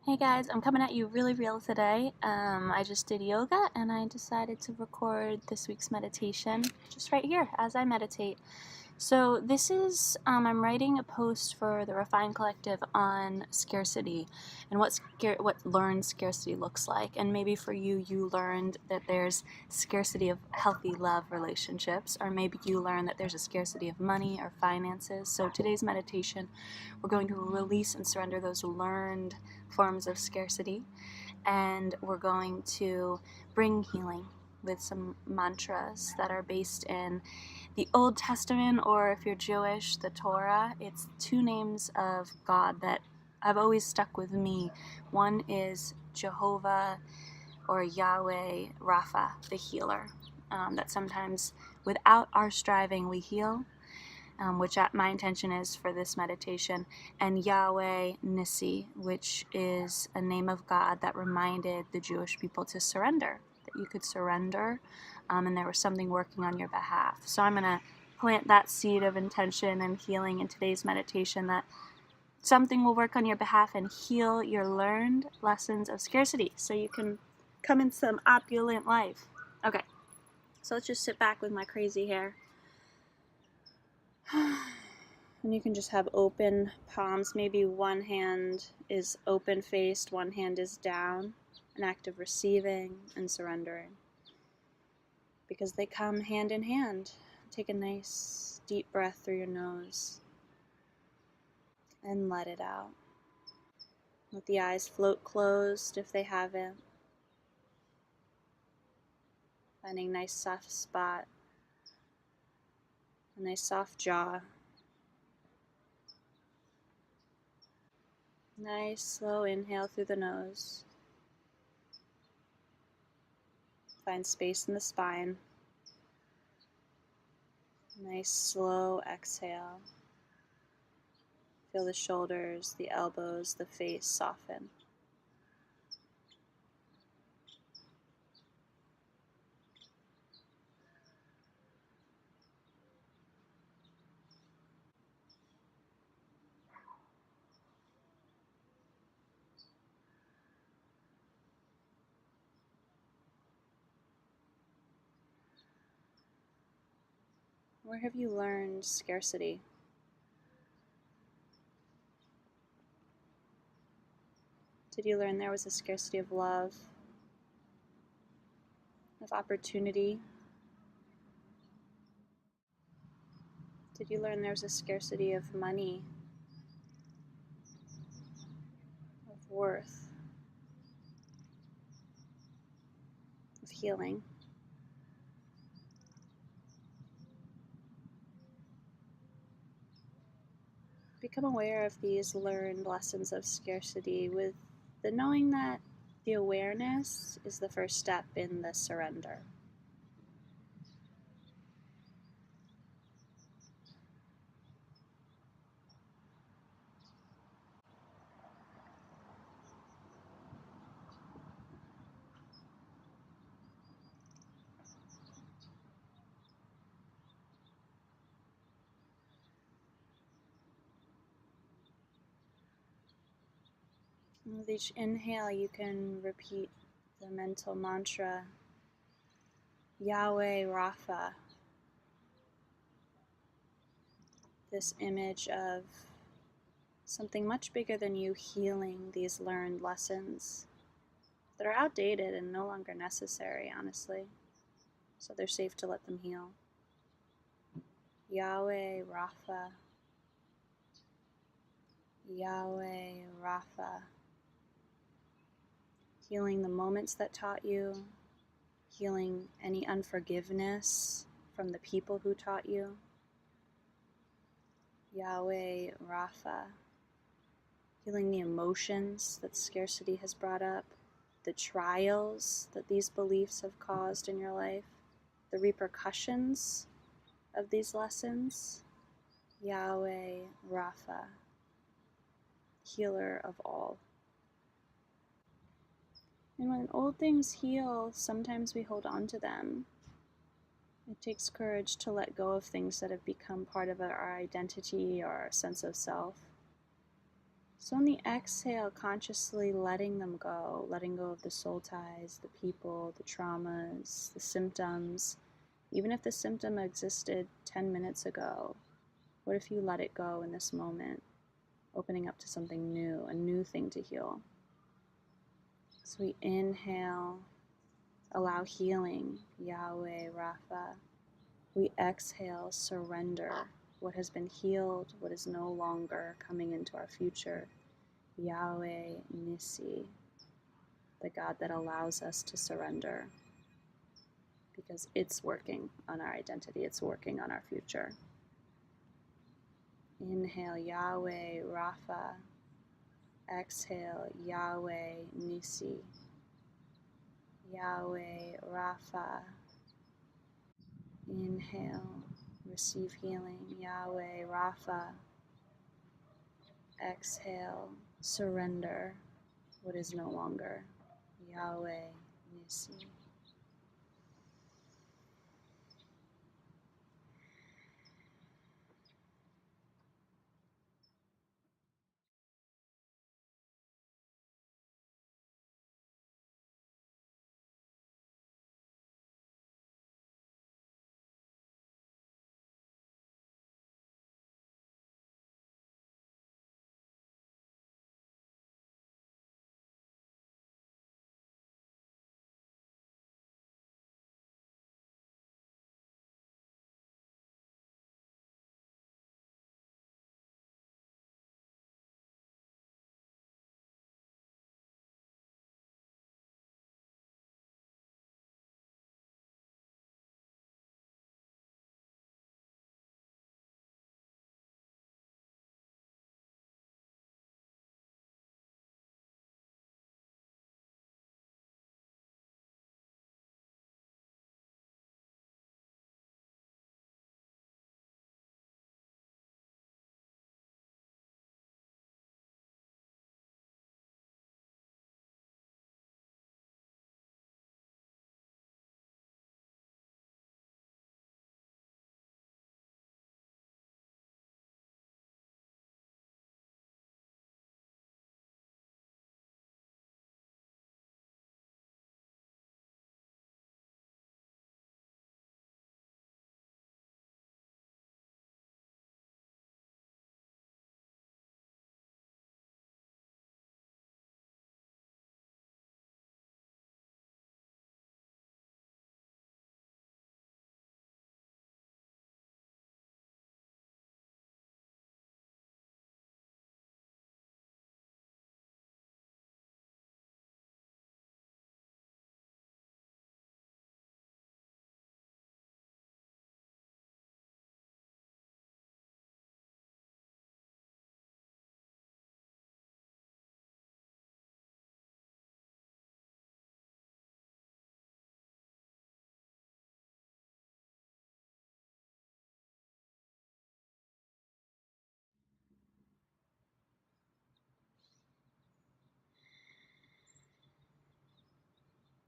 Hey guys, I'm coming at you really real today. I just did yoga and I decided to record this week's meditation just right here as I meditate. So this is, I'm writing a post for the Refine Collective on scarcity and what learned scarcity looks like. And maybe for you, you learned that there's scarcity of healthy love relationships, or maybe you learned that there's a scarcity of money or finances. So today's meditation, we're going to release and surrender those learned forms of scarcity, and we're going to bring healing with some mantras that are based in the Old Testament, or if you're Jewish, the Torah. It's two names of God that have always stuck with me. One is Jehovah, or Yahweh Rapha, the healer. That sometimes without our striving we heal, which my intention is for this meditation, and Yahweh Nissi, which is a name of God that reminded the Jewish people to surrender, that you could surrender, and there was something working on your behalf. So I'm going to plant that seed of intention and healing in today's meditation, that something will work on your behalf and heal your learned lessons of scarcity so you can come in some opulent life. Okay, so let's just sit back with my crazy hair. And you can just have open palms. Maybe one hand is open faced, one hand is down, an act of receiving and surrendering, because they come hand in hand. Take a nice deep breath through your nose and let it out. Let the eyes float closed if they haven't. Finding a nice soft spot, a nice soft jaw. Nice slow inhale through the nose. Find space in the spine. Nice slow exhale. Feel the shoulders, the elbows, the face soften. Where have you learned scarcity? Did you learn there was a scarcity of love, of opportunity? Did you learn there was a scarcity of money, of worth, of healing? Become aware of these learned lessons of scarcity with the knowing that the awareness is the first step in the surrender. And with each inhale, you can repeat the mental mantra, Yahweh Rapha, this image of something much bigger than you healing these learned lessons that are outdated and no longer necessary, honestly. So they're safe to let them heal. Yahweh Rapha, Yahweh Rapha. Healing the moments that taught you, healing any unforgiveness from the people who taught you. Yahweh Rapha. Healing the emotions that scarcity has brought up, the trials that these beliefs have caused in your life, the repercussions of these lessons. Yahweh Rapha, healer of all. And when old things heal, sometimes we hold on to them. It takes courage to let go of things that have become part of our identity or our sense of self. So on the exhale, consciously letting them go, letting go of the soul ties, the people, the traumas, the symptoms. Even if the symptom existed 10 minutes ago, what if you let it go in this moment, opening up to something new, a new thing to heal? So we inhale, allow healing, Yahweh, Rapha. We exhale, surrender what has been healed, what is no longer coming into our future, Yahweh, Nissi, the God that allows us to surrender because it's working on our identity, it's working on our future. Inhale, Yahweh, Rapha. Exhale, Yahweh, Nissi. Yahweh, Rapha. Inhale, receive healing, Yahweh, Rapha. Exhale, surrender what is no longer, Yahweh, Nissi.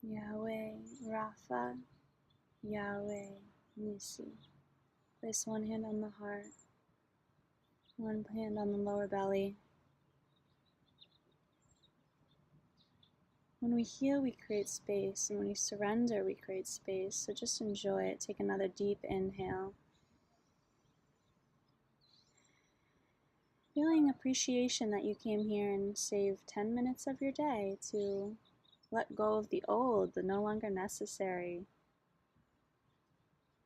Yahweh, Rapha, Yahweh, Nissi. Place one hand on the heart, one hand on the lower belly. When we heal, we create space, and when we surrender, we create space. So just enjoy it. Take another deep inhale. Feeling appreciation that you came here and saved 10 minutes of your day to let go of the old, the no longer necessary.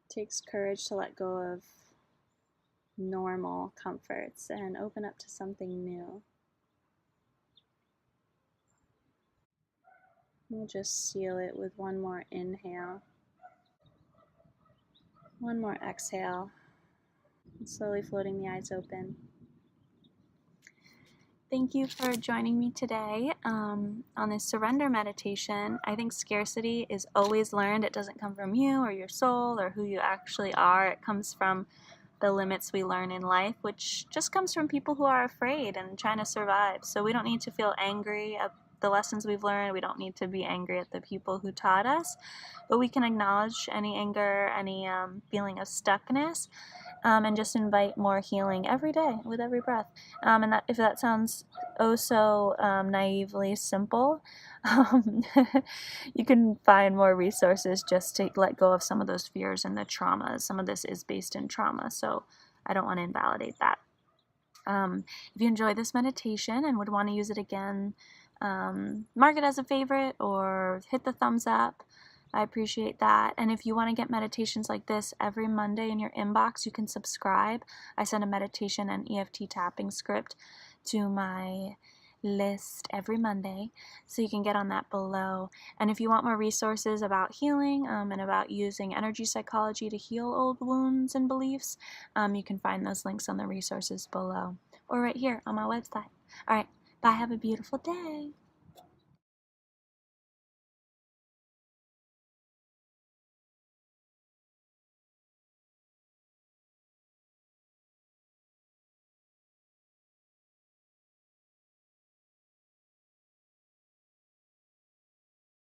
It takes courage to let go of normal comforts and open up to something new. We'll just seal it with one more inhale, one more exhale, and slowly floating the eyes open. Thank you for joining me today on this surrender meditation. I think scarcity is always learned. It doesn't come from you or your soul or who you actually are. It comes from the limits we learn in life, which just comes from people who are afraid and trying to survive. So we don't need to feel angry at the lessons we've learned. We don't need to be angry at the people who taught us, but we can acknowledge any anger, any feeling of stuckness, and just invite more healing every day with every breath. And that, if that sounds oh so naively simple, you can find more resources just to let go of some of those fears and the traumas. Some of this is based in trauma, so I don't want to invalidate that. If you enjoy this meditation and would want to use it again, mark it as a favorite or hit the thumbs up. I appreciate that. And if you want to get meditations like this every Monday in your inbox, you can subscribe. I send a meditation and EFT tapping script to my list every Monday, so you can get on that below. And if you want more resources about healing and about using energy psychology to heal old wounds and beliefs, you can find those links on the resources below or right here on my website. All right, bye. Have a beautiful day.